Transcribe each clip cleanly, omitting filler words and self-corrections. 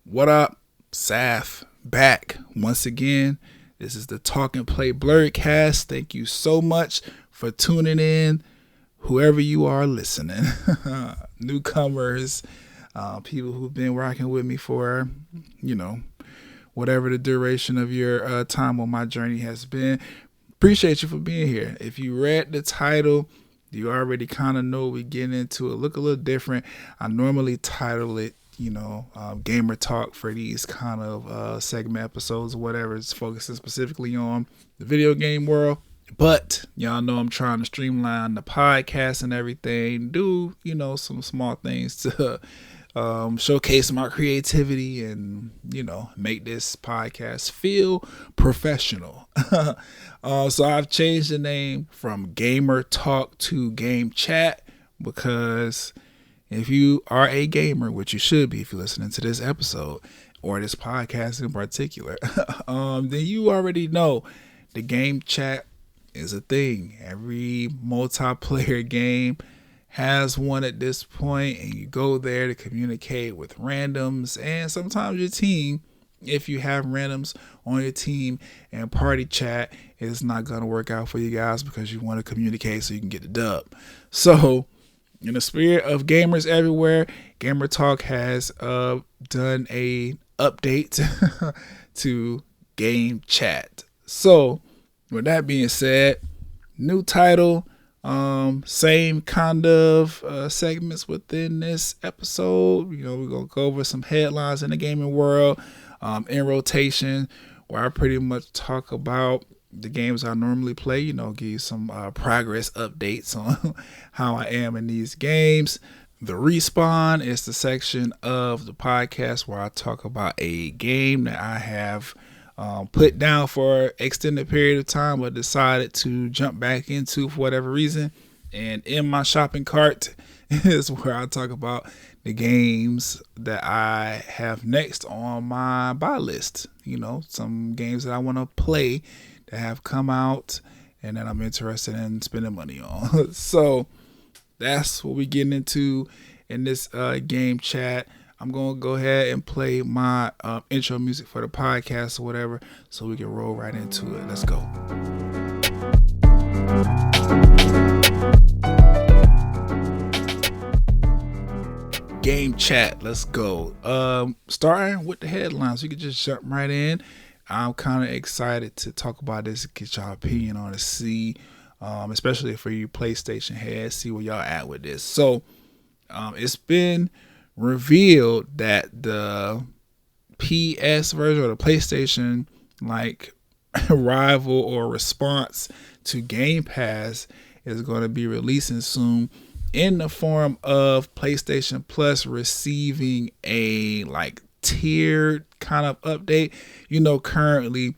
What up? Saf back once again. This is the Talk and Play Blurredcast. Thank you so much for tuning in, whoever you are listening. Newcomers, people who've been rocking with me for, whatever the duration of your time on my journey has been. Appreciate you for being here. If you read the title, you already kind of know we get into it. Look a little different. I normally title it gamer talk for these kind of segment episodes or whatever. It's focusing specifically on the video game world. But y'all know I'm trying to streamline the podcast and everything. Do, some small things to showcase my creativity and, make this podcast feel professional. So I've changed the name from Gamer Talk to Game Chat because if you are a gamer, which you should be if you're listening to this episode or this podcast in particular, then you already know the game chat is a thing. Every multiplayer game has one at this point, and you go there to communicate with randoms and sometimes your team. If you have randoms on your team and party chat, it's not going to work out for you guys because you want to communicate so you can get the dub. So in the spirit of gamers everywhere, Gamer Talk has done a update to Game Chat. So with that being said, new title, same kind of segments within this episode. We're going to go over some headlines in the gaming world in rotation, where I pretty much talk about the games I normally play, give you some progress updates on how I am in these games. The Respawn is the section of the podcast where I talk about a game that I have put down for an extended period of time, but decided to jump back into for whatever reason. And in my shopping cart is where I talk about the games that I have next on my buy list. Some games that I want to play that have come out and that I'm interested in spending money on. So that's what we're getting into in this game chat. I'm going to go ahead and play my intro music for the podcast or whatever so we can roll right into it. Let's go. Game chat, let's go. Starting with the headlines, we can just jump right in. I'm kind of excited to talk about this, get y'all opinion on it, see, especially for you PlayStation heads, see where y'all at with this. So it's been revealed that the PS version or the PlayStation rival or response to Game Pass is going to be releasing soon in the form of PlayStation Plus receiving a tiered kind of update. Currently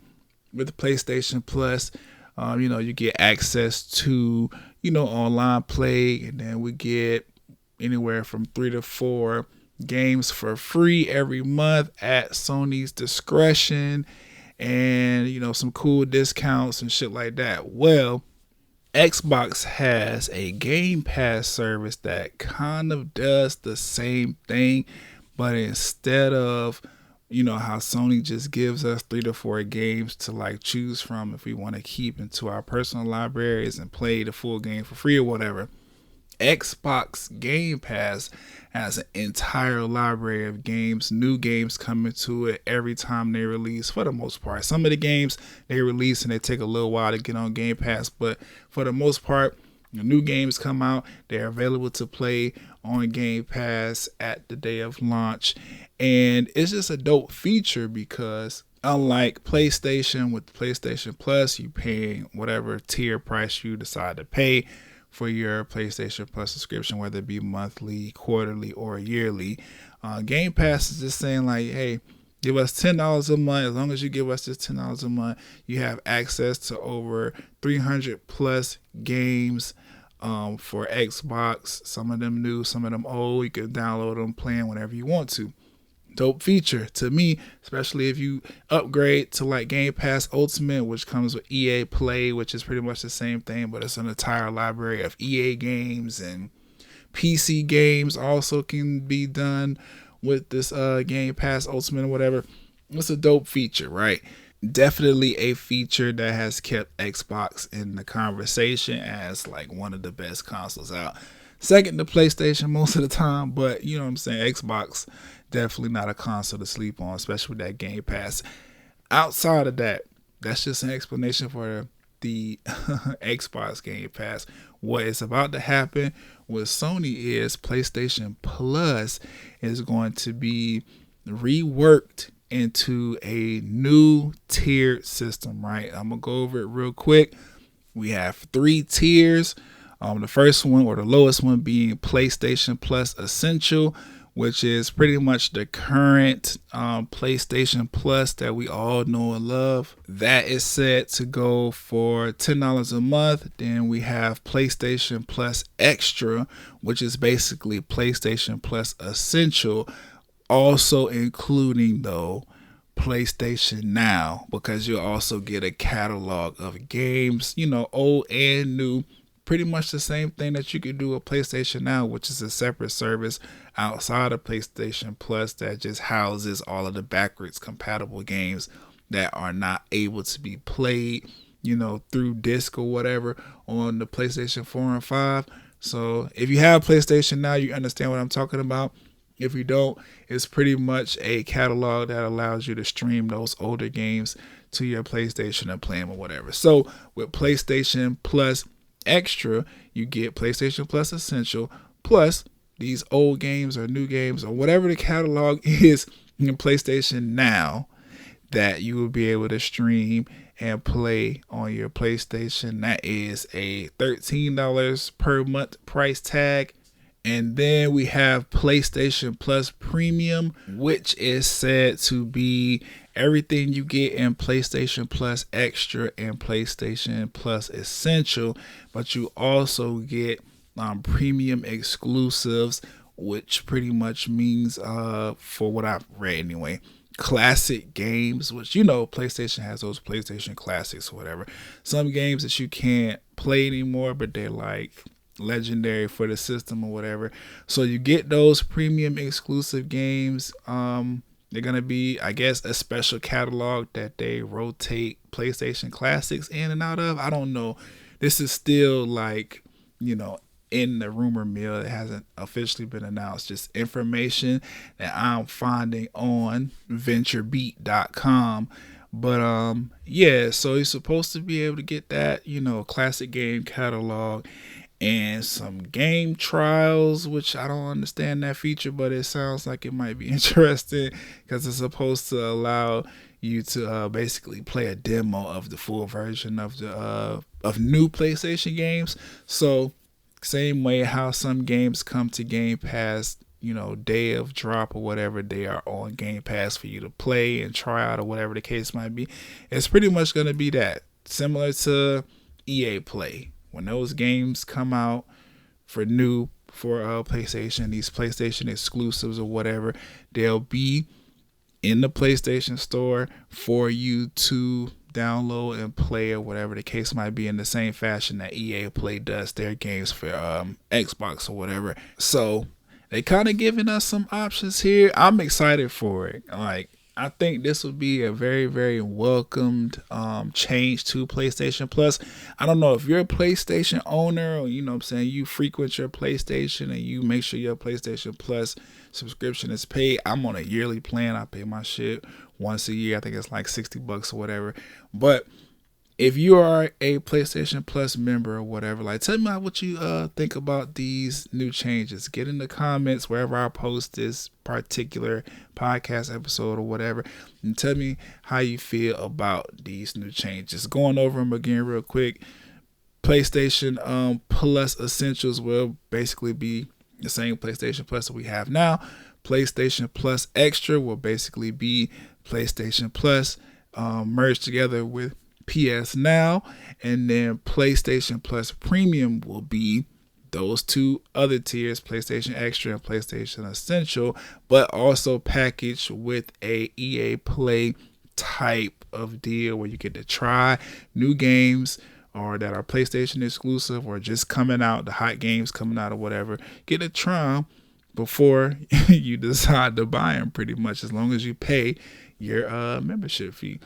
with PlayStation Plus, you get access to, online play, and then we get anywhere from 3 to 4 games for free every month at Sony's discretion, and some cool discounts and shit like that. Well, Xbox has a Game Pass service that kind of does the same thing, but instead of how Sony just gives us 3 to 4 games to choose from if we want to keep into our personal libraries and play the full game for free or whatever, Xbox Game Pass has an entire library of games, new games coming to it every time they release, for the most part. Some of the games they release and they take a little while to get on Game Pass, but for the most part, the new games come out, they're available to play on Game Pass at the day of launch. And it's just a dope feature because unlike PlayStation, with PlayStation Plus, you pay whatever tier price you decide to pay for your PlayStation Plus subscription, whether it be monthly, quarterly, or yearly. Game Pass is just saying hey, give us $10 a month. As long as you give us this $10 a month, you have access to over 300 plus games for Xbox. Some of them new, some of them old. You can download them, playing whenever you want to. Dope feature to me, especially if you upgrade to Game Pass Ultimate, which comes with EA Play, which is pretty much the same thing, but it's an entire library of EA games, and PC games also can be done with this Game Pass Ultimate or whatever. It's a dope feature, right? Definitely a feature that has kept Xbox in the conversation as like one of the best consoles out. Second to PlayStation most of the time, but you know what I'm saying? Xbox definitely not a console to sleep on, especially with that Game Pass. Outside of that, that's just an explanation for the Xbox Game Pass. What is about to happen with Sony is PlayStation Plus is going to be reworked into a new tiered system, right? I'm gonna go over it real quick. We have 3 tiers. The first one, or the lowest one, being PlayStation Plus Essential, which is pretty much the current PlayStation Plus that we all know and love. That is set to go for $10 a month. Then we have PlayStation Plus Extra, which is basically PlayStation Plus Essential, also including though PlayStation Now, because you'll also get a catalog of games, old and new. Pretty much the same thing that you could do with PlayStation Now, which is a separate service outside of PlayStation Plus that just houses all of the backwards compatible games that are not able to be played, through disc or whatever on the PlayStation 4 and 5. So if you have PlayStation Now, you understand what I'm talking about. If you don't, it's pretty much a catalog that allows you to stream those older games to your PlayStation and play them or whatever. So with PlayStation Plus Extra, you get PlayStation Plus Essential plus these old games or new games or whatever the catalog is in PlayStation Now that you will be able to stream and play on your PlayStation. That is a $13 per month price tag. And then we have PlayStation Plus Premium, which is said to be everything you get in PlayStation Plus Extra and PlayStation Plus Essential, but you also get premium exclusives, which pretty much means, for what I've read anyway, classic games, which PlayStation has those PlayStation Classics or whatever. Some games that you can't play anymore, but they're like legendary for the system or whatever. So you get those premium exclusive games. They're gonna be, I guess, a special catalog that they rotate PlayStation Classics in and out of. I don't know. This is still like, in the rumor mill. It hasn't officially been announced. Just information that I'm finding on venturebeat.com. But yeah, so you're supposed to be able to get that, classic game catalog and some game trials, which I don't understand that feature, but it sounds like it might be interesting because it's supposed to allow you to basically play a demo of the full version of the of new PlayStation games. So same way how some games come to Game Pass, day of drop or whatever, they are on Game Pass for you to play and try out or whatever the case might be. It's pretty much going to be that, similar to EA Play. When those games come out for PlayStation, these PlayStation exclusives or whatever, they'll be in the PlayStation Store for you to download and play or whatever the case might be, in the same fashion that EA Play does their games for Xbox or whatever. So they kind of giving us some options here. I'm excited for it. I think this will be a very, very welcomed change to PlayStation Plus. I don't know if you're a PlayStation owner or, you frequent your PlayStation and you make sure your PlayStation Plus subscription is paid. I'm on a yearly plan. I pay my shit once a year. I think it's like $60 or whatever. But if you are a PlayStation Plus member or whatever, tell me what you think about these new changes. Get in the comments wherever I post this particular podcast episode or whatever, and tell me how you feel about these new changes. Going over them again real quick. PlayStation Plus Essentials will basically be the same PlayStation Plus that we have now. PlayStation Plus Extra will basically be PlayStation Plus merged together with PS Now, and then PlayStation Plus Premium will be those two other tiers, PlayStation Extra and PlayStation Essential, but also packaged with a EA Play type of deal where you get to try new games or that are PlayStation exclusive or just coming out, the hot games coming out or whatever. Get to try them, before you decide to buy them, pretty much, as long as you pay your membership fee.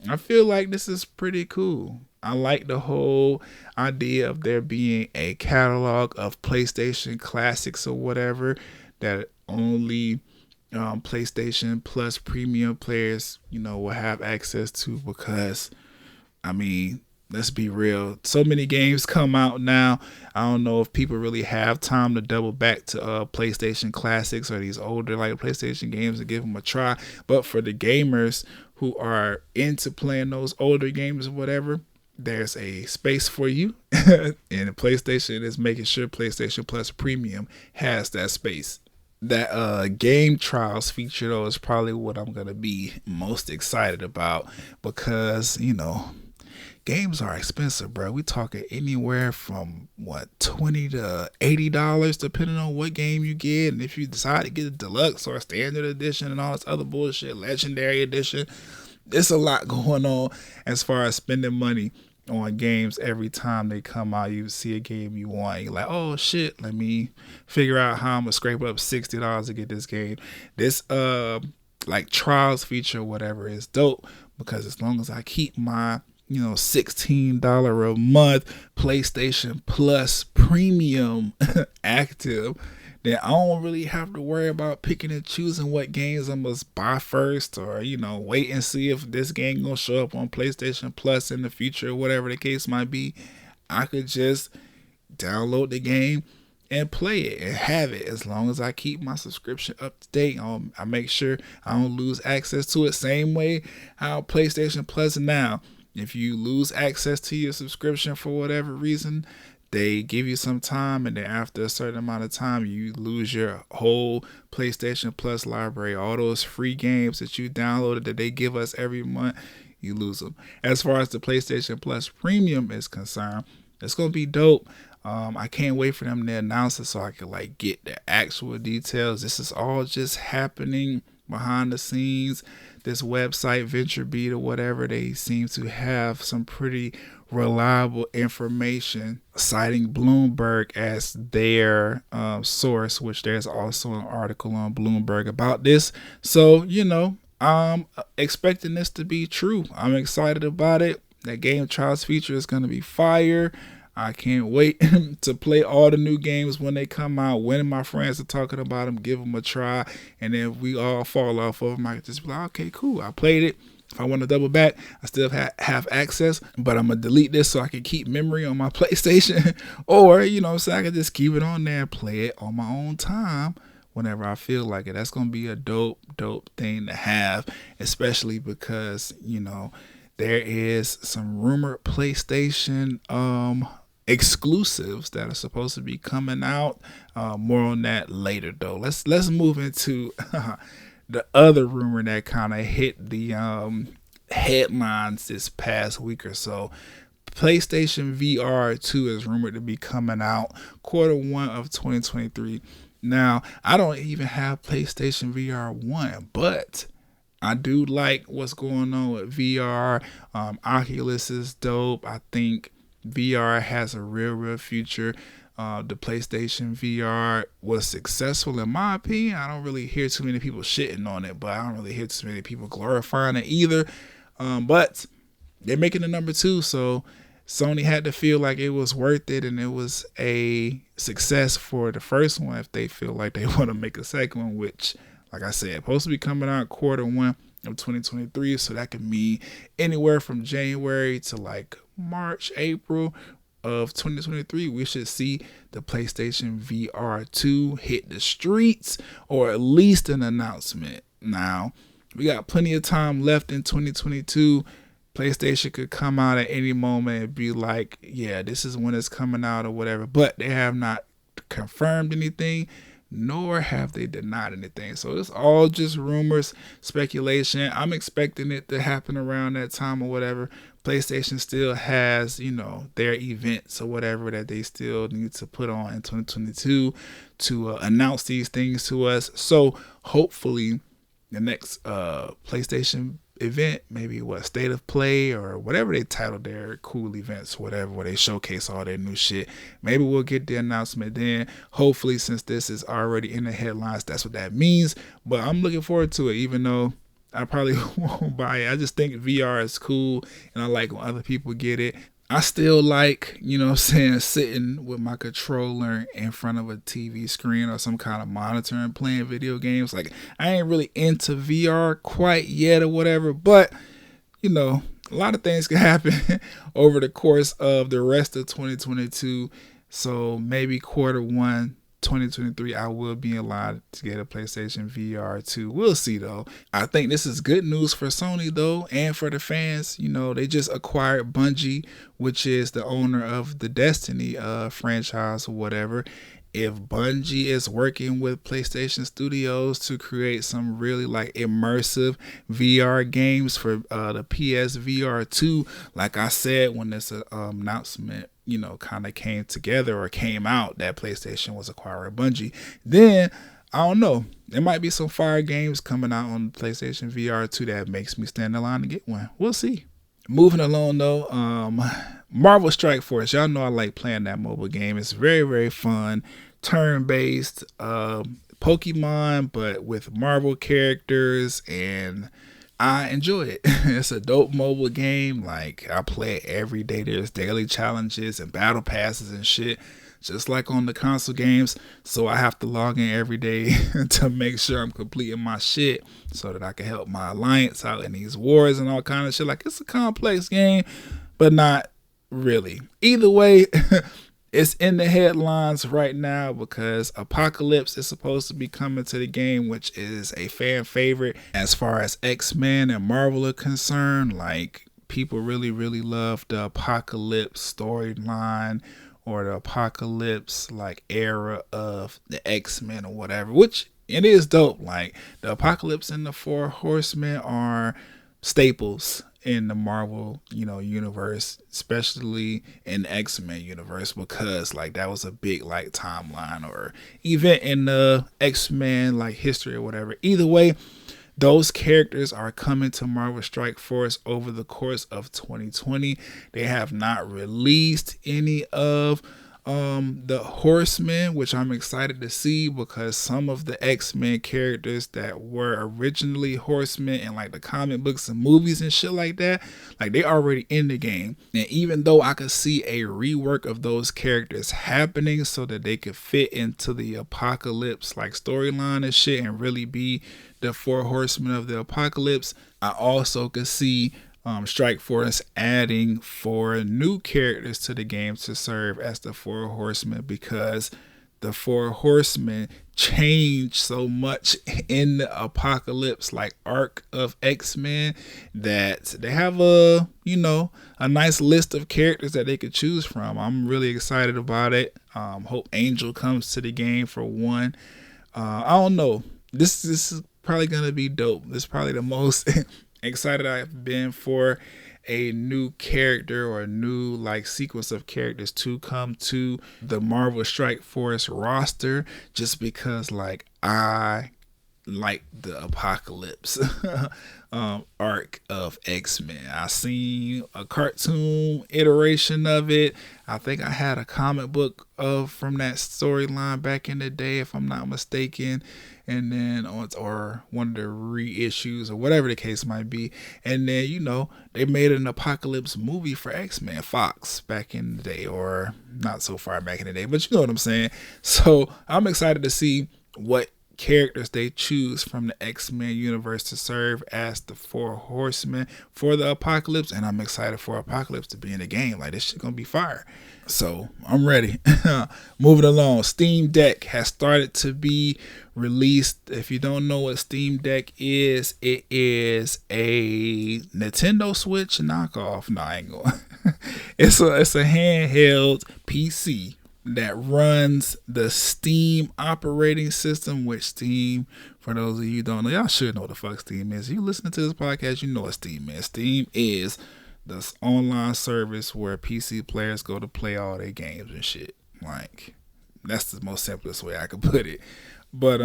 I feel like this is pretty cool. I like the whole idea of there being a catalog of PlayStation classics or whatever that only PlayStation Plus premium players, will have access to, because, I mean, let's be real. So many games come out now. I don't know if people really have time to double back to PlayStation classics or these older like PlayStation games and give them a try. But for the gamers who are into playing those older games or whatever, there's a space for you. And PlayStation is making sure PlayStation Plus Premium has that space. That game trials feature, though, is probably what I'm going to be most excited about, because, games are expensive, bro. We talking anywhere from $20 to $80, depending on what game you get, and if you decide to get a deluxe or a standard edition and all this other bullshit, legendary edition. It's a lot going on as far as spending money on games. Every time they come out, you see a game you want, you're like, oh shit, let me figure out how I'm gonna scrape up $60 to get this game. This like trials feature or whatever is dope, because as long as I keep my $16 a month PlayStation Plus Premium active, then I don't really have to worry about picking and choosing what games I must buy first, or wait and see if this game gonna show up on PlayStation Plus in the future, or whatever the case might be. I could just download the game and play it and have it, as long as I keep my subscription up to date. I make sure I don't lose access to it. Same way how PlayStation Plus now, if you lose access to your subscription for whatever reason, they give you some time, and then after a certain amount of time, you lose your whole PlayStation Plus library. All those free games that you downloaded that they give us every month, you lose them. As far as the PlayStation Plus Premium is concerned, it's going to be dope. I can't wait for them to announce it so I can get the actual details. This is all just happening behind the scenes. This website, VentureBeat or whatever, they seem to have some pretty reliable information, citing Bloomberg as their source, which there's also an article on Bloomberg about this. So, I'm expecting this to be true. I'm excited about it. That game trials feature is going to be fire. I can't wait to play all the new games when they come out. When my friends are talking about them, give them a try. And then if we all fall off of them, I can just be like, okay, cool, I played it. If I want to double back, I still have access, but I'm going to delete this so I can keep memory on my PlayStation. Or, so I can just keep it on there and play it on my own time whenever I feel like it. That's going to be a dope thing to have, especially because, there is some rumored PlayStation exclusives that are supposed to be coming out. More on that later, though. Let's move into the other rumor that kind of hit the headlines this past week or so. PlayStation VR 2 is rumored to be coming out Q1 of 2023. Now, I don't even have PlayStation VR 1, but I do like what's going on with VR. Oculus is dope. I think VR has a real future. The PlayStation VR was successful in my opinion. I don't really hear too many people shitting on it, but I don't really hear too many people glorifying it either. But they're making the number 2, so Sony had to feel like it was worth it and it was a success for the first one if they feel like they want to make a second one, which, like I said, supposed to be coming out Q1 of 2023, so that could mean anywhere from January to March, April of 2023, we should see the PlayStation VR 2 hit the streets, or at least an announcement. Now, we got plenty of time left in 2022. PlayStation could come out at any moment and be like, yeah, this is when it's coming out or whatever, but they have not confirmed anything, nor have they denied anything. So it's all just rumors, speculation. I'm expecting it to happen around that time or whatever. PlayStation still has, their events or whatever that they still need to put on in 2022 to announce these things to us. So hopefully the next PlayStation event, maybe State of Play or whatever they titled their cool events, whatever, where they showcase all their new shit. Maybe we'll get the announcement then. Hopefully, since this is already in the headlines, that's what that means. But I'm looking forward to it, even though I probably won't buy it. I just think VR is cool, and I like when other people get it. I still like, sitting with my controller in front of a TV screen or some kind of monitor and playing video games. Like, I ain't really into VR quite yet or whatever, but, a lot of things can happen over the course of the rest of 2022. So maybe Q1 2023, I will be allowed to get a PlayStation VR 2. We'll see, though. I think this is good news for Sony, though, and for the fans. They just acquired Bungie, which is the owner of the Destiny franchise or whatever. If Bungie is working with PlayStation Studios to create some really immersive VR games for the PS VR 2, like I said when this announcement kind of came together or came out that PlayStation was acquiring Bungie, then I don't know, there might be some fire games coming out on PlayStation VR 2 that makes me stand in line to get one. We'll see. Moving along though, Marvel Strike Force. Y'all know I like playing that mobile game. It's very, very fun. Turn-based Pokemon, but with Marvel characters, and I enjoy it. It's a dope mobile game. I play it every day. There's daily challenges and battle passes and shit, just like on the console games. So I have to log in every day to make sure I'm completing my shit so that I can help my alliance out in these wars and all kind of shit. It's a complex game, but not really. Either way, it's in the headlines right now because Apocalypse is supposed to be coming to the game, which is a fan favorite as far as X-Men and Marvel are concerned. People really, really love the Apocalypse storyline or the Apocalypse era of the X-Men or whatever, which it is dope. The Apocalypse and the Four Horsemen are staples in the Marvel, universe, especially in the X-Men universe, because that was a big timeline or event in the X-Men history or whatever. Either way, those characters are coming to Marvel Strike Force over the course of 2020. They have not released any of the Horsemen, which I'm excited to see because some of the X-Men characters that were originally Horsemen in the comic books and movies and shit like that, they already in the game. And even though I could see a rework of those characters happening so that they could fit into the Apocalypse storyline and shit and really be the Four Horsemen of the Apocalypse, I also could see Strike Force adding 4 new characters to the game to serve as the Four Horsemen, because the Four Horsemen changed so much in the Apocalypse arc of X-Men that they have a nice list of characters that they could choose from. I'm really excited about it. Hope Angel comes to the game for one. I don't know. This is probably gonna be dope. This is probably the most excited I've been for a new character or a new sequence of characters to come to the Marvel Strike Force roster, just because I like the Apocalypse arc of X-Men. I seen a cartoon iteration of it. I think I had a comic book from that storyline back in the day, if I'm not mistaken, and then or one of the reissues or whatever the case might be. And then they made an Apocalypse movie for X-Men, Fox, back in the day, or not so far back in the day, but you know what I'm saying. So I'm excited to see what characters they choose from the X-Men universe to serve as the Four Horsemen for the Apocalypse, and I'm excited for Apocalypse to be in the game. This shit gonna be fire. So I'm ready. Moving along, Steam Deck has started to be released. If you don't know what Steam Deck is, it is a Nintendo Switch knockoff. No, I ain't going. It's a handheld PC that runs the Steam operating system, which Steam, for those of you who don't know, y'all should know what the fuck Steam is. You listening to this podcast, you know what Steam is. Steam is this online service where PC players go to play all their games and shit. That's the most simplest way I could put it. But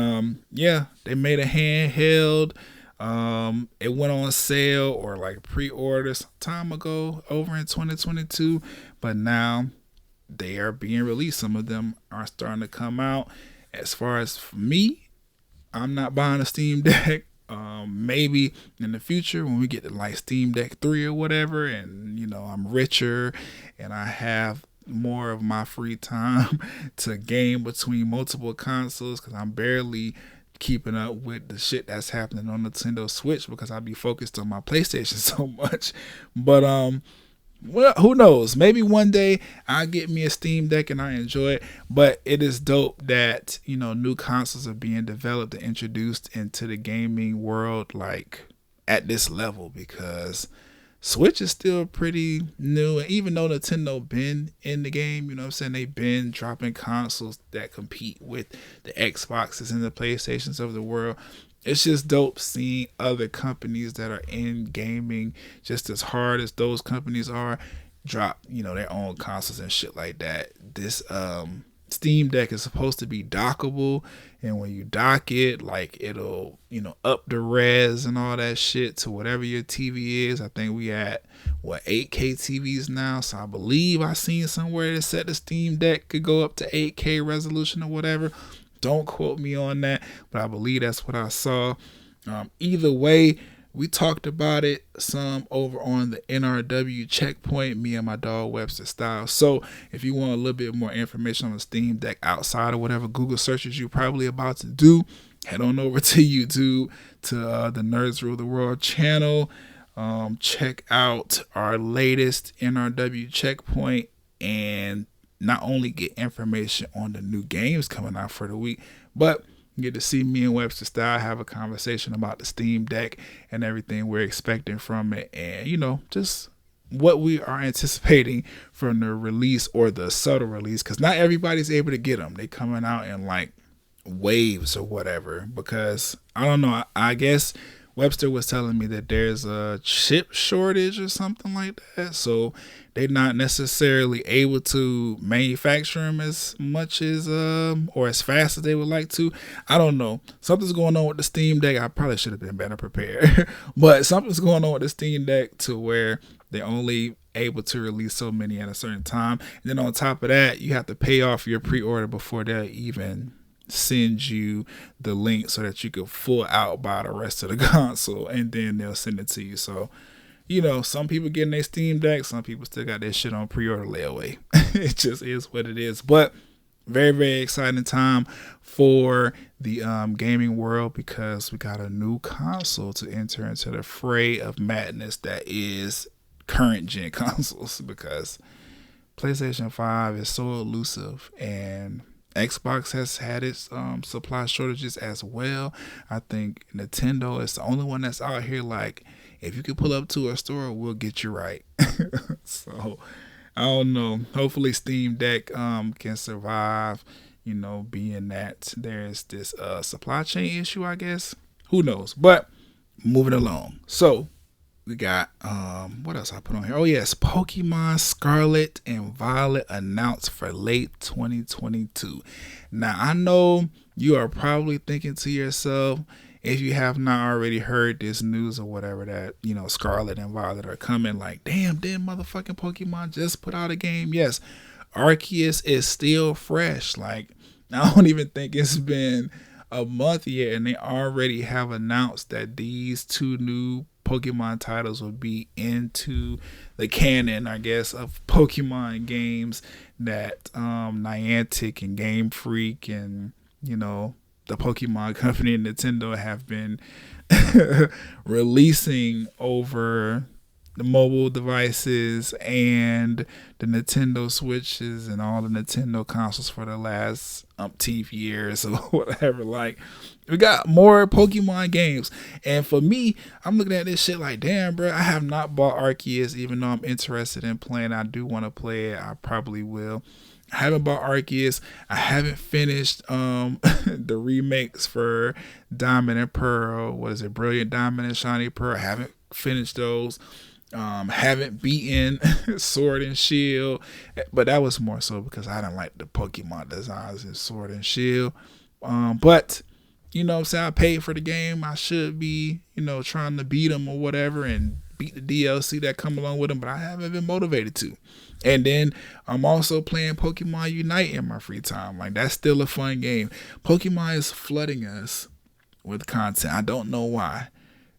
yeah, they made a handheld It went on sale or like pre-order some time ago over in 2022, but now they are being released. Some of them are starting to come out. As far as for me, I'm not buying a Steam Deck. Maybe in the future when we get to like Steam Deck 3 or whatever, and I'm richer and I have more of my free time to game between multiple consoles, because I'm barely keeping up with the shit that's happening on Nintendo Switch because I be focused on my PlayStation so much. But well, who knows? Maybe one day I'll get me a Steam Deck and I enjoy it. But it is dope that, new consoles are being developed and introduced into the gaming world like at this level, because Switch is still pretty new. And even though Nintendo been in the game, they've been dropping consoles that compete with the Xboxes and the PlayStations of the world. It's just dope seeing other companies that are in gaming just as hard as those companies are drop, their own consoles and shit like that. This Steam Deck is supposed to be dockable, and when you dock it, like it'll, up the res and all that shit to whatever your TV is. I think we at 8K TVs now, so I believe I seen somewhere that said the Steam Deck could go up to 8K resolution or whatever. Don't quote me on that, but I believe that's what I saw. Either way, we talked about it some over on the NRW Checkpoint, me and my dog Webster Style. So if you want a little bit more information on the Steam Deck outside of whatever Google searches you're probably about to do, head on over to YouTube to the Nerds Rule the World channel. Check out our latest NRW Checkpoint and not only get information on the new games coming out for the week, but get to see me and Webster Style have a conversation about the Steam Deck and everything we're expecting from it, and just what we are anticipating from the release or the subtle release, because not everybody's able to get them. They coming out in like waves or whatever, because I don't know, I guess Webster was telling me that there's a chip shortage or something like that, so they're not necessarily able to manufacture them as much as or as fast as they would like to. I don't know. Something's going on with the Steam Deck. I probably should have been better prepared. But something's going on with the Steam Deck to where they're only able to release so many at a certain time. And then on top of that, you have to pay off your pre-order before they'll even send you the link so that you can full out buy the rest of the console, and then they'll send it to you. So some people getting their Steam Deck, some people still got their shit on pre-order layaway. It just is what it is. But very, very exciting time for the gaming world, because we got a new console to enter into the fray of madness that is current gen consoles, because PlayStation 5 is so elusive, and Xbox has had its supply shortages as well. I think Nintendo is the only one that's out here like, if you can pull up to a store, we'll get you right. So I don't know. Hopefully Steam Deck can survive, being that there's this supply chain issue, I guess. Who knows? But moving along. So we got what else I put on here? Oh yes, Pokemon Scarlet and Violet announced for late 2022. Now I know you are probably thinking to yourself, if you have not already heard this news or whatever, that Scarlet and Violet are coming, like, damn, didn't motherfucking Pokemon just put out a game? Yes, Arceus is still fresh. Like, I don't even think it's been a month yet, and they already have announced that these two new Pokemon titles will be into the canon, I guess, of Pokemon games that Niantic and Game Freak and the Pokemon Company and Nintendo have been releasing over the mobile devices and the Nintendo Switches and all the Nintendo consoles for the last umpteenth years or whatever. Like, we got more Pokemon games, and for me, I'm looking at this shit like, damn, bro, I have not bought Arceus, even though I'm interested in playing. I do want to play it. I probably will. I haven't bought Arceus. I haven't finished the remakes for Diamond and Pearl. What is it? Brilliant Diamond and Shiny Pearl. I haven't finished those. Haven't beaten Sword and Shield, but that was more so because I didn't like the Pokemon designs in Sword and Shield. But you know what I'm saying, I paid for the game. I should be, you know, trying to beat them or whatever and beat the DLC that come along with them, but I haven't been motivated to. And then I'm also playing Pokemon Unite in my free time. Like, that's still a fun game. Pokemon is flooding us with content. I don't know why.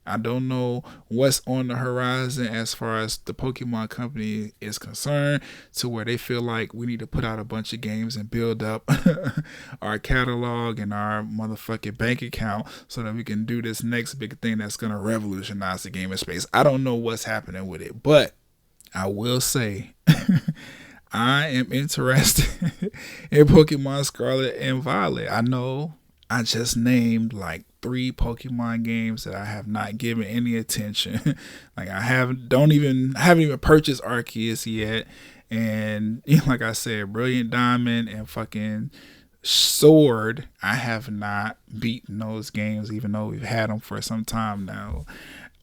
I don't know what's on the horizon as far as the Pokemon company is concerned, to where they feel like we need to put out a bunch of games and build up our catalog and our motherfucking bank account so that we can do this next big thing that's going to revolutionize the gaming space. I don't know what's happening with it, but I will say I am interested in Pokemon Scarlet and Violet. I know I just named like 3 Pokemon games that I have not given any attention. Like, I haven't even purchased Arceus yet. And like I said, Brilliant Diamond and fucking Sword, I have not beaten those games, even though we've had them for some time now.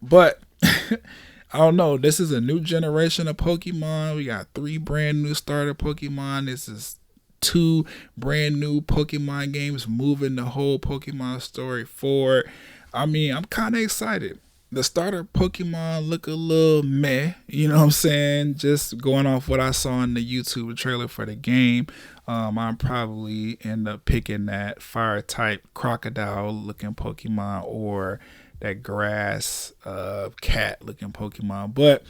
But I don't know. This is a new generation of Pokemon. We got 3 brand new starter Pokemon. This is 2 brand new Pokemon games moving the whole Pokemon story forward. I mean, I'm kind of excited. The starter Pokemon look a little meh, you know what I'm saying? Just going off what I saw in the YouTube trailer for the game, I'm probably end up picking that fire type crocodile looking Pokemon or that grass cat looking Pokemon. But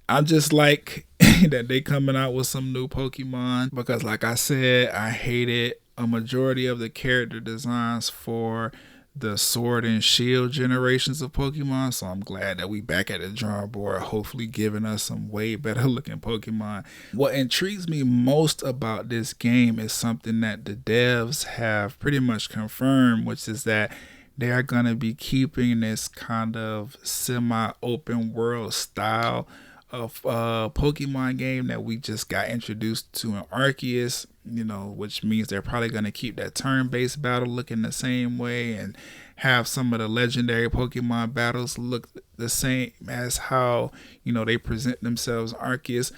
I'm just like that they coming out with some new Pokemon, because like I said, I hated a majority of the character designs for the Sword and Shield generations of Pokemon. So I'm glad that we back at the drawing board, hopefully giving us some way better looking Pokemon. What intrigues me most about this game is something that the devs have pretty much confirmed, which is that they are going to be keeping this kind of semi-open world style of Pokemon game that we just got introduced to in Arceus, you know, which means they're probably going to keep that turn-based battle looking the same way and have some of the legendary Pokemon battles look the same as how, you know, they present themselves in Arceus.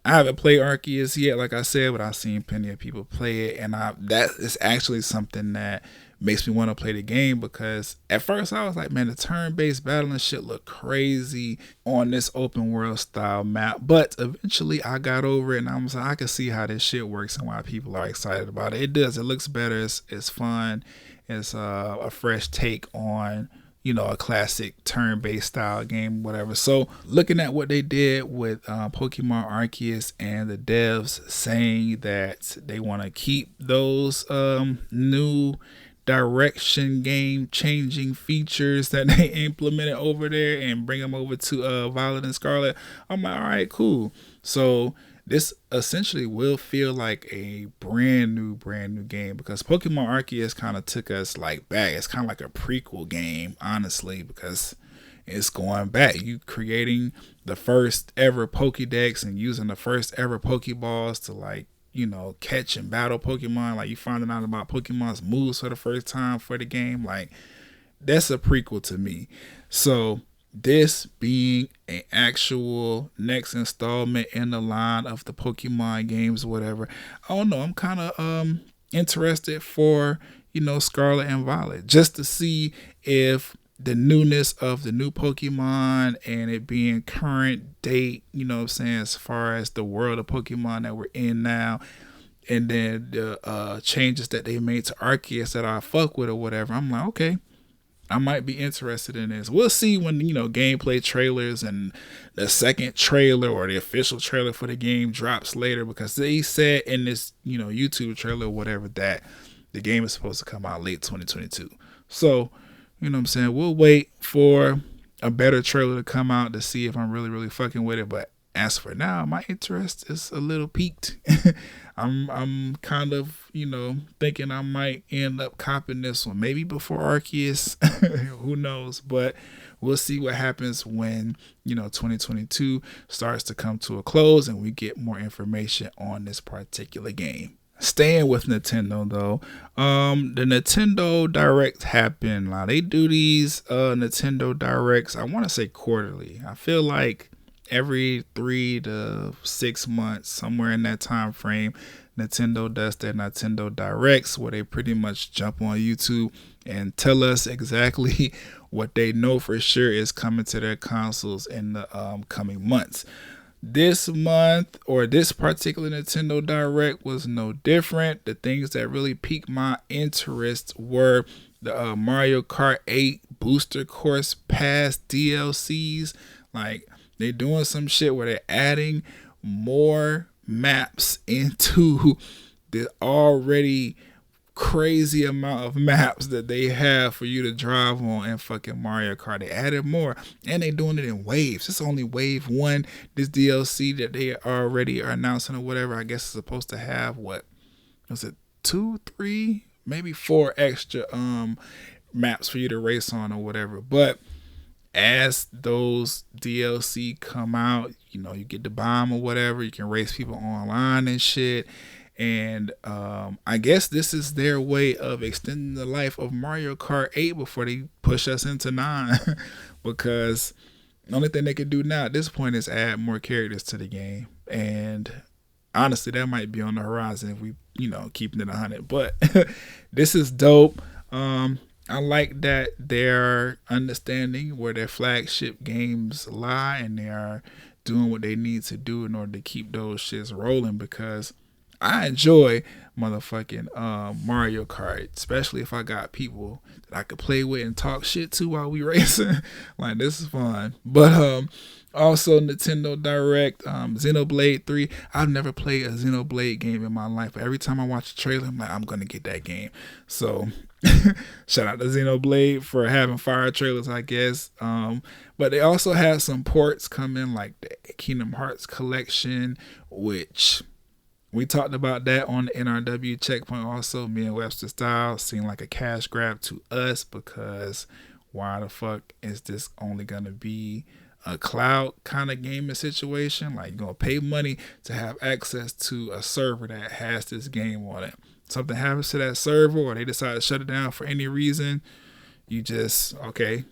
I haven't played Arceus yet, like I said, but I've seen plenty of people play it, and that is actually something that makes me want to play the game, because at first I was like, man, the turn-based battling shit look crazy on this open world style map, but eventually I got over it and I was like, I can see how this shit works and why people are excited about it. It does. It looks better. It's fun. It's a fresh take on, you know, a classic turn-based style game, whatever. So looking at what they did with Pokemon Arceus and the devs saying that they want to keep those new direction game changing features that they implemented over there and bring them over to Violet and Scarlet, I'm like, all right, cool. So this essentially will feel like a brand new game, because Pokemon Arceus kind of took us like back. It's kind of like a prequel game, honestly, because it's going back. You creating the first ever Pokédex and using the first ever Pokeballs to, like, you know, catch and battle Pokemon. Like, you finding out about Pokemon's moves for the first time for the game. Like, that's a prequel to me. So this being an actual next installment in the line of the Pokemon games, whatever, I don't know, I'm kind of interested for, you know, Scarlet and Violet, just to see if the newness of the new Pokemon and it being current date, you know what I'm saying, as far as the world of Pokemon that we're in now, and then the changes that they made to Arceus that I fuck with or whatever, I'm like, okay, I might be interested in this. We'll see when, you know, gameplay trailers and the second trailer or the official trailer for the game drops later, because they said in this, you know, YouTube trailer or whatever that the game is supposed to come out late 2022. So, you know what I'm saying, we'll wait for a better trailer to come out to see if I'm really fucking with it. But as for now, my interest is a little piqued. I'm kind of, you know, thinking I might end up copping this one, maybe before Arceus. Who knows? But we'll see what happens when, you know, 2022 starts to come to a close and we get more information on this particular game. Staying with Nintendo though, the Nintendo Direct happened. Now they do these Nintendo Directs, I want to say quarterly. I feel like every 3 to 6 months, somewhere in that time frame, Nintendo does their Nintendo Directs, where they pretty much jump on YouTube and tell us exactly what they know for sure is coming to their consoles in the coming months. This month, or this particular Nintendo Direct, was no different. The things that really piqued my interest were the Mario Kart 8 Booster Course Pass DLCs. Like, they're doing some shit where they're adding more maps into the already crazy amount of maps that they have for you to drive on in fucking Mario Kart. They added more, and they doing it in waves. It's only wave 1. This DLC that they already are announcing or whatever, I guess, is supposed to have, what was it, 2, 3, maybe 4 extra maps for you to race on or whatever. But as those DLC come out, you know, you get the bomb or whatever, you can race people online and shit. And I guess this is their way of extending the life of Mario Kart 8 before they push us into 9. Because the only thing they can do now at this point is add more characters to the game. And honestly, that might be on the horizon if we, you know, keeping it 100. But this is dope. I like that they're understanding where their flagship games lie, and they are doing what they need to do in order to keep those shits rolling, because I enjoy motherfucking Mario Kart, especially if I got people that I could play with and talk shit to while we racing. Like, this is fun. But also Nintendo Direct, Xenoblade 3. I've never played a Xenoblade game in my life, but every time I watch a trailer, I'm like, I'm gonna get that game. So shout out to Xenoblade for having fire trailers, I guess. But they also have some ports coming, like the Kingdom Hearts collection, which we talked about that on the NRW checkpoint. Also, me and Webster Style seemed like a cash grab to us, because why the fuck is this only gonna be a cloud kind of gaming situation? Like, you're gonna pay money to have access to a server that has this game on it. Something happens to that server, or they decide to shut it down for any reason, you just, okay,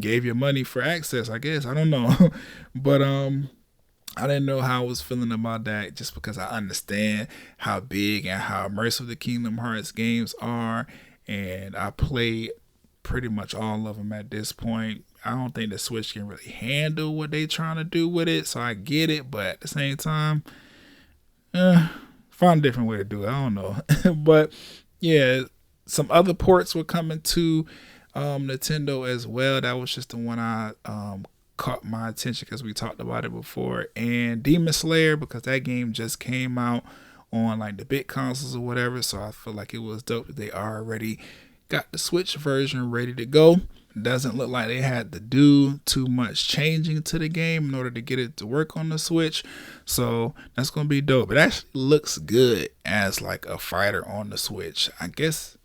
gave your money for access, I guess. I don't know. But I didn't know how I was feeling about that, just because I understand how big and how immersive the Kingdom Hearts games are, and I played pretty much all of them at this point. I don't think the Switch can really handle what they trying to do with it, so I get it, but at the same time, find a different way to do it. I don't know. But yeah, some other ports were coming to Nintendo as well. That was just the one I caught my attention because we talked about it before. And Demon Slayer, because that game just came out on like the big consoles or whatever, so I feel like it was dope that they already got the Switch version ready to go. Doesn't look like they had to do too much changing to the game in order to get it to work on the Switch, so that's gonna be dope. It actually looks good as like a fighter on the Switch, I guess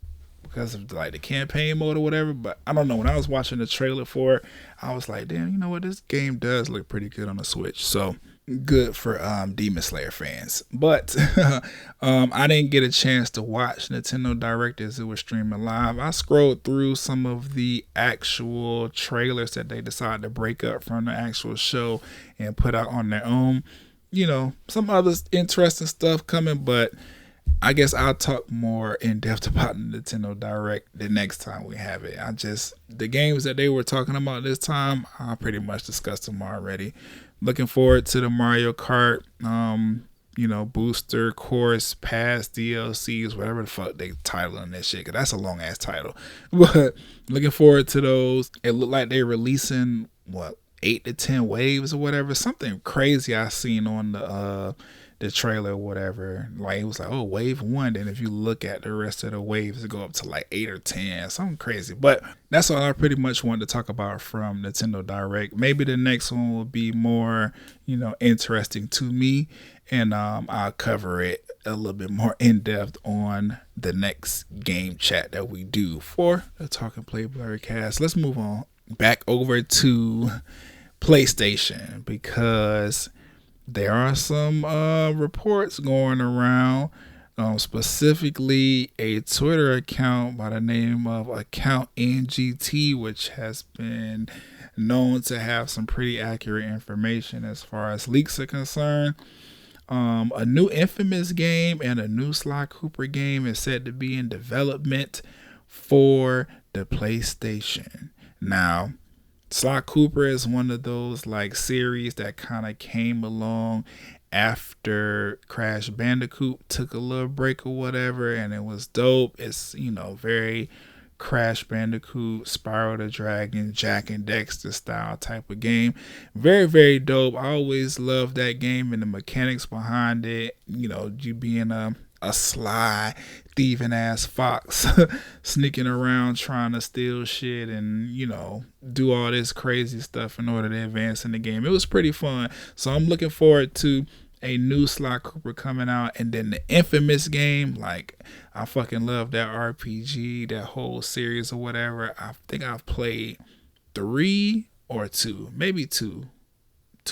because of like the campaign mode or whatever. But I don't know, when I was watching the trailer for it, I was like, damn, you know what, this game does look pretty good on the Switch. So good for Demon Slayer fans. But I didn't get a chance to watch Nintendo Direct as it was streaming live. I scrolled through some of the actual trailers that they decided to break up from the actual show and put out on their own. You know, some other interesting stuff coming, but I guess I'll talk more in depth about the Nintendo Direct the next time we have it. The games that they were talking about this time, I pretty much discussed them already. Looking forward to the Mario Kart, booster course, pass, DLCs, whatever the fuck they titling that shit, because that's a long ass title. But looking forward to those. It looked like they're releasing 8 to 10 waves or whatever, something crazy I seen on the trailer or whatever. Like, it was like, oh, wave 1, then if you look at the rest of the waves, it go up to like 8 or 10, something crazy. But that's all I pretty much wanted to talk about from Nintendo Direct. Maybe the next one will be more, interesting to me, and I'll cover it a little bit more in depth on the next game chat that we do for the Talk and Play Blurcast. Let's move on back over to PlayStation, because there are some reports going around, specifically a Twitter account by the name of Account NGT, which has been known to have some pretty accurate information as far as leaks are concerned. A new Infamous game and a new Sly Cooper game is said to be in development for the PlayStation. Now, Sly Cooper is one of those like series that kind of came along after Crash Bandicoot took a little break or whatever, and it was dope. It's, very Crash Bandicoot, Spyro the Dragon, Jack and Dexter style type of game. Very, very dope. I always loved that game and the mechanics behind it. You being a sly, thieving ass fox sneaking around trying to steal shit and, do all this crazy stuff in order to advance in the game. It was pretty fun. So I'm looking forward to a new Sly Cooper coming out, and then the Infamous game. Like, I fucking love that RPG, that whole series or whatever. I think I've played 3 or 2, maybe 2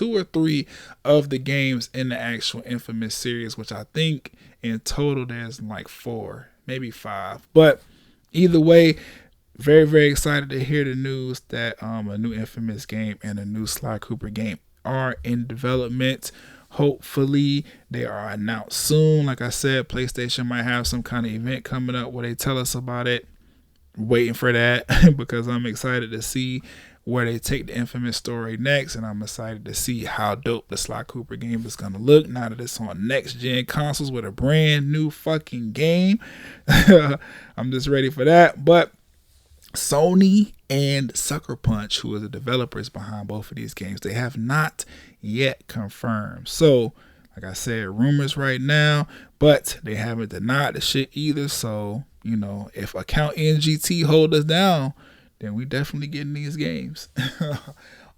or 3 of the games in the actual Infamous series, which I think in total there's like 4, maybe 5. But either way, very, very excited to hear the news that a new Infamous game and a new Sly Cooper game are in development. Hopefully they are announced soon. Like I said, PlayStation might have some kind of event coming up where they tell us about it. Waiting for that because I'm excited to see where they take the Infamous story next, and I'm excited to see how dope the Sly Cooper game is going to look now that it's on next gen consoles with a brand new fucking game. I'm just ready for that. But Sony and Sucker Punch, who are the developers behind both of these games, they have not yet confirmed. So, like I said, rumors right now, but they haven't denied the shit either. So, if Account NGT hold us down, then we definitely getting these games.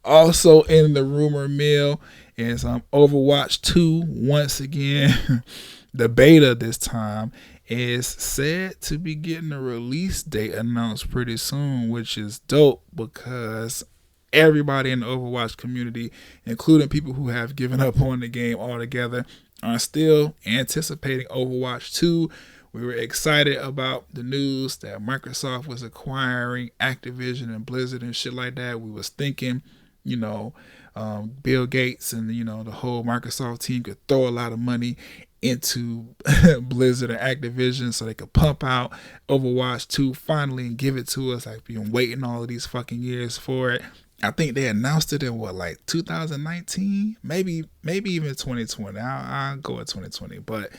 Also in the rumor mill is Overwatch 2 once again. The beta this time is said to be getting a release date announced pretty soon, which is dope because everybody in the Overwatch community, including people who have given up on the game altogether, are still anticipating Overwatch 2. We were excited about the news that Microsoft was acquiring Activision and Blizzard and shit like that. We was thinking, Bill Gates and, the whole Microsoft team could throw a lot of money into Blizzard and Activision so they could pump out Overwatch 2 finally and give it to us. I've been waiting all of these fucking years for it. I think they announced it in 2019, maybe even 2020. I'll go with 2020, but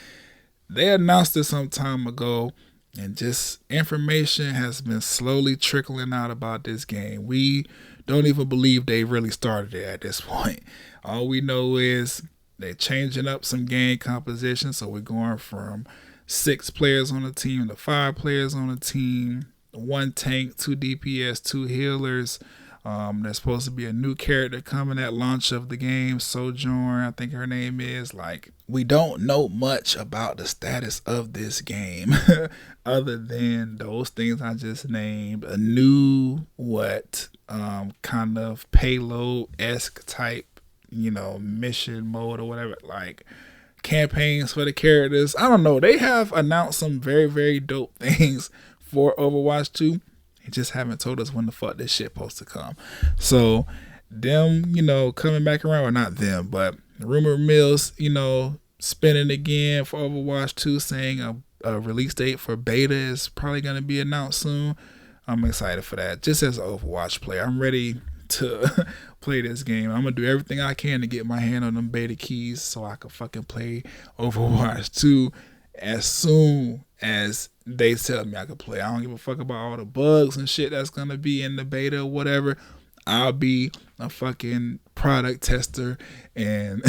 they announced it some time ago, and just information has been slowly trickling out about this game. We don't even believe they really started it at this point. All we know is they're changing up some game composition, so we're going from 6 players on a team to 5 players on a team, 1 tank, 2 DPS, 2 healers. There's supposed to be a new character coming at launch of the game, Sojourn, I think her name is. We don't know much about the status of this game other than those things I just named. A new kind of payload-esque type, mission mode or whatever, like campaigns for the characters. I don't know. They have announced some very, very dope things for Overwatch 2. They just haven't told us when the fuck this shit supposed to come. So them, coming back around, or not them, but rumor mills, spinning again for Overwatch 2, saying a release date for beta is probably going to be announced soon. I'm excited for that. Just as an Overwatch player, I'm ready to play this game. I'm going to do everything I can to get my hand on them beta keys so I can fucking play Overwatch 2 as soon as they tell me I can play. I don't give a fuck about all the bugs and shit that's going to be in the beta or whatever. I'll be a fucking product tester and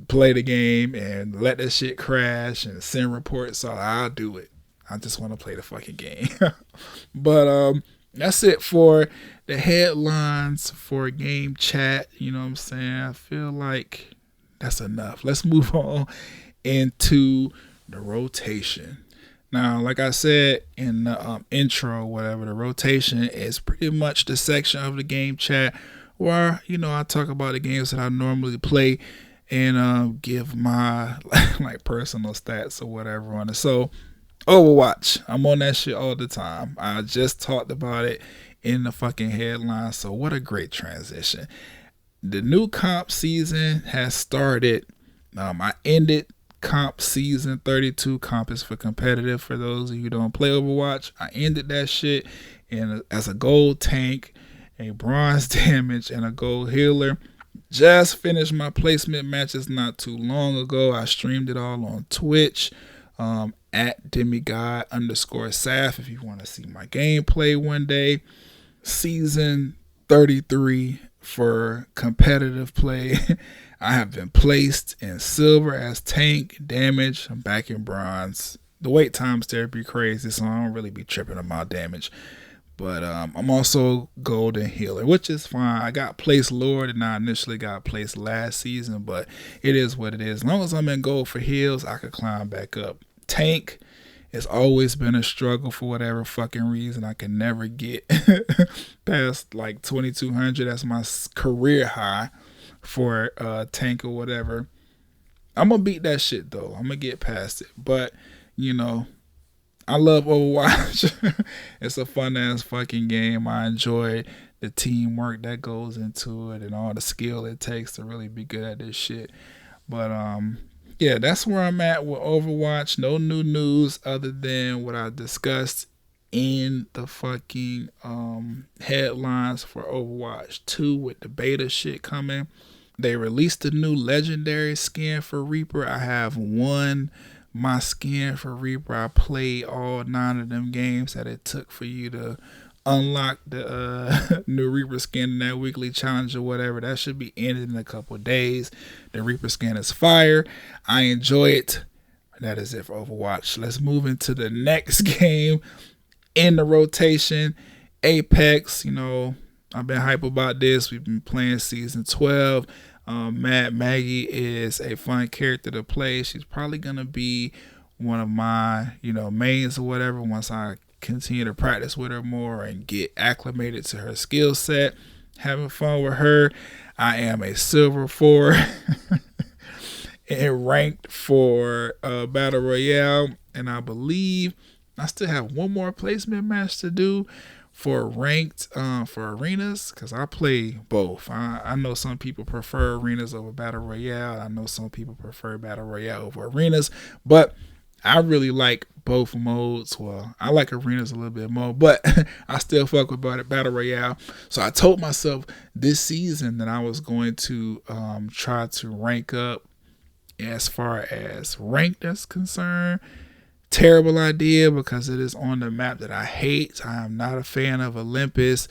play the game and let that shit crash and send reports. So I'll do it. I just want to play the fucking game. But that's it for the headlines for game chat. You know what I'm saying? I feel like that's enough. Let's move on into the rotation. Now, like I said in the intro, whatever, the rotation is pretty much the section of the game chat where, I talk about the games that I normally play and give my personal stats or whatever on it. So, Overwatch, I'm on that shit all the time. I just talked about it in the fucking headline, so what a great transition. The new comp season has started, I ended comp season 32. Comp is for competitive for those of you who don't play Overwatch. I ended that shit as a gold tank, a bronze damage, and a gold healer. Just finished my placement matches not too long ago. I streamed it all on Twitch at demigod_saf if you want to see my gameplay one day. Season 33 for competitive play. I have been placed in silver as tank damage. I'm back in bronze. The wait times there be crazy, so I don't really be tripping about damage. But I'm also golden healer, which is fine. I got placed lower than I initially got placed last season, but it is what it is. As long as I'm in gold for heals, I could climb back up. Tank, it's always been a struggle for whatever fucking reason. I can never get past like 2200. That's my career high for tank or whatever. I'm going to beat that shit though. I'm going to get past it. But, you know, I love Overwatch. It's a fun ass fucking game. I enjoy the teamwork that goes into it and all the skill it takes to really be good at this shit. But yeah, that's where I'm at with Overwatch. No new news other than what I discussed in the fucking headlines for Overwatch 2 with the beta shit coming. They released a new legendary skin for Reaper. I have won my skin for Reaper. I played all 9 of them games that it took for you to unlock the new Reaper skin in that weekly challenge or whatever. That should be ended in a couple of days. The Reaper skin is fire. I enjoy it. That is it for Overwatch. Let's move into the next game in the rotation. Apex. You know, I've been hype about this. We've been playing season 12. Mad Maggie is a fun character to play. She's probably gonna be one of my, mains or whatever once I continue to practice with her more and get acclimated to her skill set. Having fun with her. I am a silver 4 and ranked for Battle Royale, and I believe I still have one more placement match to do for ranked for arenas, because I play both. I know some people prefer arenas over Battle Royale. I know some people prefer Battle Royale over arenas, but I really like both modes. Well, I like arenas a little bit more, but I still fuck with Battle Royale. So I told myself this season that I was going to try to rank up as far as ranked is concerned. Terrible idea because it is on the map that I hate. I am not a fan of Olympus.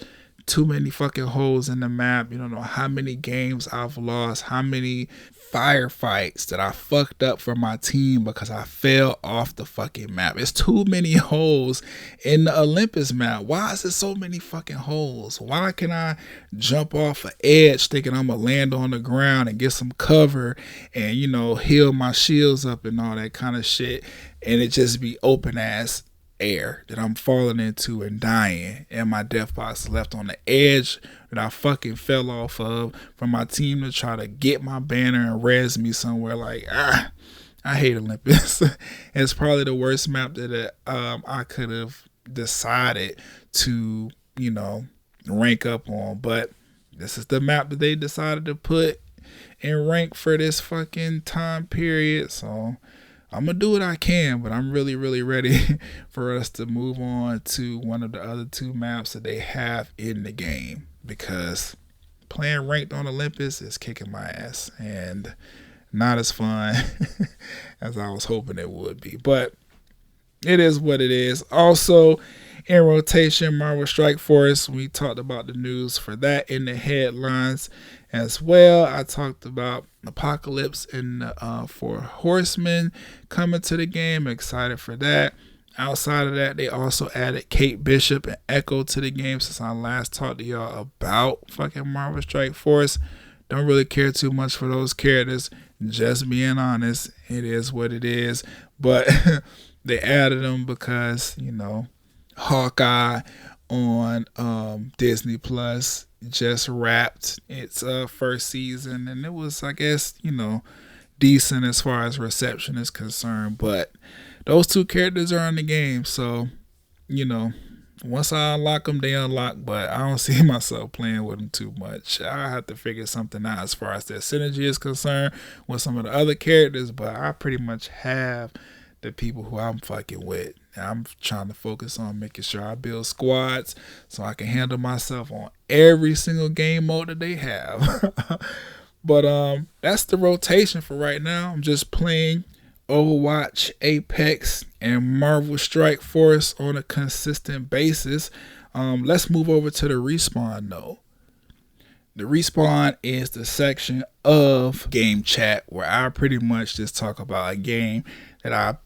Too many fucking holes in the map. You don't know how many games I've lost, how many firefights that I fucked up for my team because I fell off the fucking map. It's too many holes in the Olympus map. Why is there so many fucking holes? Why can I jump off an edge thinking I'm gonna land on the ground and get some cover and, heal my shields up and all that kind of shit, and it just be open ass air that I'm falling into and dying, and my death box left on the edge that I fucking fell off of for my team to try to get my banner and res me somewhere. Like, I hate Olympus. It's probably the worst map that I could have decided to, rank up on, but this is the map that they decided to put in rank for this fucking time period. So I'm going to do what I can, but I'm really, really ready for us to move on to one of the other 2 maps that they have in the game, because playing ranked on Olympus is kicking my ass and not as fun as I was hoping it would be. But it is what it is. Also, in rotation, Marvel Strike Force, we talked about the news for that in the headlines as well. I talked about Apocalypse and for Horsemen coming to the game. Excited for that. Outside of that, they also added Kate Bishop and Echo to the game since I last talked to y'all about fucking Marvel Strike Force. Don't really care too much for those characters. Just being honest, it is what it is. But they added them because, Hawkeye on Disney Plus just wrapped its first season, and it was, I guess, decent as far as reception is concerned. But those 2 characters are in the game, so Once I unlock them, they unlock, but I don't see myself playing with them too much. I have to figure something out as far as their synergy is concerned with some of the other characters, but I pretty much have the people who I'm fucking with. And I'm trying to focus on making sure I build squads so I can handle myself on every single game mode that they have. But that's the rotation for right now. I'm just playing Overwatch, Apex, and Marvel Strike Force on a consistent basis. Let's move over to the respawn though. The respawn is the section of game chat where I pretty much just talk about a game that I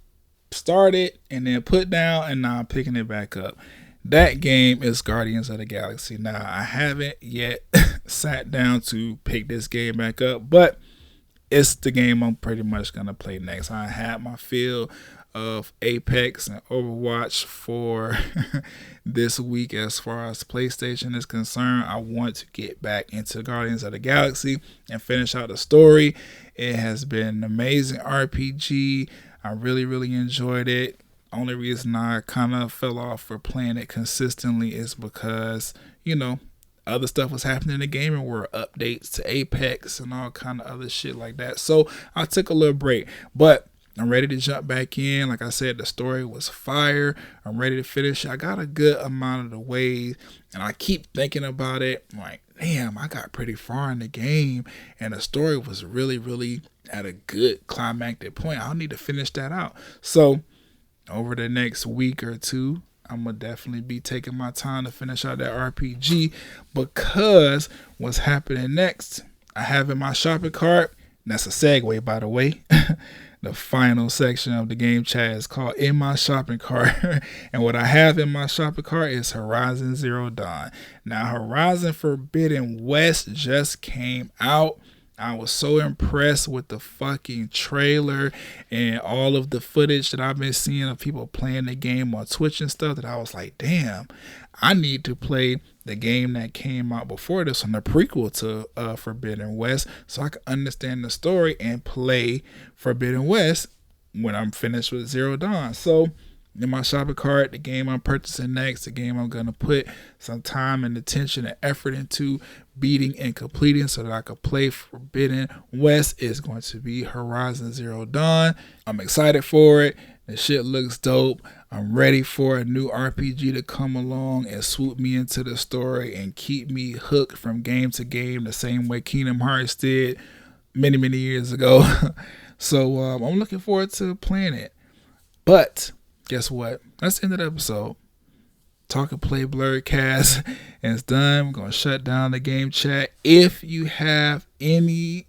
started and then put down and now I'm picking it back up. That game is Guardians of the Galaxy. Now, I haven't yet sat down to pick this game back up, but it's the game I'm pretty much going to play next. I had my fill of Apex and Overwatch for this week as far as PlayStation is concerned. I want to get back into Guardians of the Galaxy and finish out the story. It has been an amazing RPG. I really, really enjoyed it. Only reason I kind of fell off for playing it consistently is because, other stuff was happening in the game and were updates to Apex and all kind of other shit like that. So I took a little break, but I'm ready to jump back in. Like I said, the story was fire. I'm ready to finish. I got a good amount of the way, and I keep thinking about it. I'm like, damn, I got pretty far in the game, and the story was really, really at a good climactic point. I'll need to finish that out. So over the next week or two, I'm going to definitely be taking my time to finish out that RPG, because what's happening next, I have in my shopping cart, and that's a segue, by the way. The final section of the game chat is called In My Shopping Cart. And what I have in my shopping cart is Horizon Zero Dawn. Now, Horizon Forbidden West just came out. I was so impressed with the fucking trailer and all of the footage that I've been seeing of people playing the game on Twitch and stuff that I was like, damn, I need to play the game that came out before this one, the prequel to Forbidden West, so I can understand the story and play Forbidden West when I'm finished with Zero Dawn. So in my shopping cart, the game I'm purchasing next, the game I'm going to put some time and attention and effort into beating and completing so that I can play Forbidden West, is going to be Horizon Zero Dawn. I'm excited for it. The shit looks dope. I'm ready for a new RPG to come along and swoop me into the story and keep me hooked from game to game the same way Kingdom Hearts did many, many years ago. So I'm looking forward to playing it. But guess what? That's the end of the episode. Talk and Play Blurred Cast and it's done. We're going to shut down the game chat. If you have any,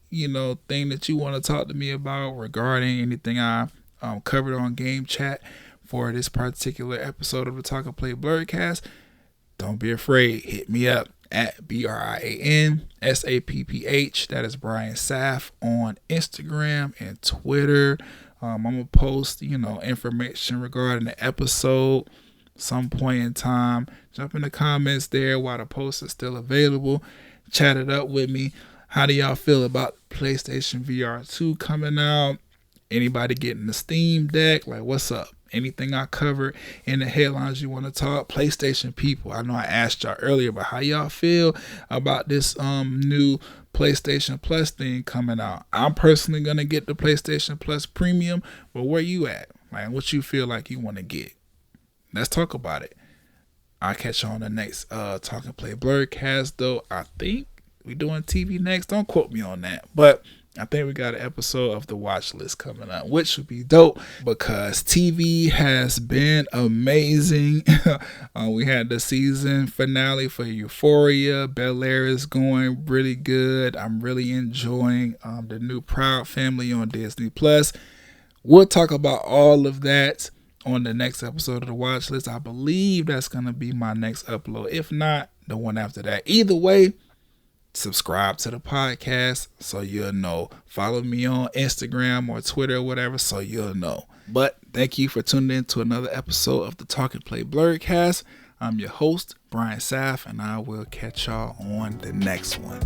thing that you want to talk to me about regarding anything I covered on game chat for this particular episode of the Talk and Play Blurred Cast, don't be afraid. Hit me up at BrianSapph. That is Brian Saff on Instagram and Twitter. I'm going to post, information regarding the episode some point in time. Jump in the comments there while the post is still available. Chat it up with me. How do y'all feel about PlayStation VR 2 coming out? Anybody getting the Steam Deck? Like, what's up? Anything I covered in the headlines you want to talk? PlayStation people, I know I asked y'all earlier, but how y'all feel about this new PlayStation Plus thing coming out? I'm personally going to get the PlayStation Plus Premium, but where you at? Like, what you feel like you want to get? Let's talk about it. I'll catch you on the next Talk and Play Blurred Cast, though. I think we're doing TV next. Don't quote me on that, but I think we got an episode of the watch list coming up, which would be dope because TV has been amazing. We had the season finale for Euphoria. Bel-Air is going really good. I'm really enjoying the new Proud Family on Disney Plus. We'll talk about all of that on the next episode of the watch list. I believe that's going to be my next upload. If not, the one after that. Either way, subscribe to the podcast so you'll know. Follow me on Instagram or Twitter or whatever so you'll know. But thank you for tuning in to another episode of the Talk and Play Blurred Cast. I'm your host, Brian Saff, and I will catch y'all on the next one.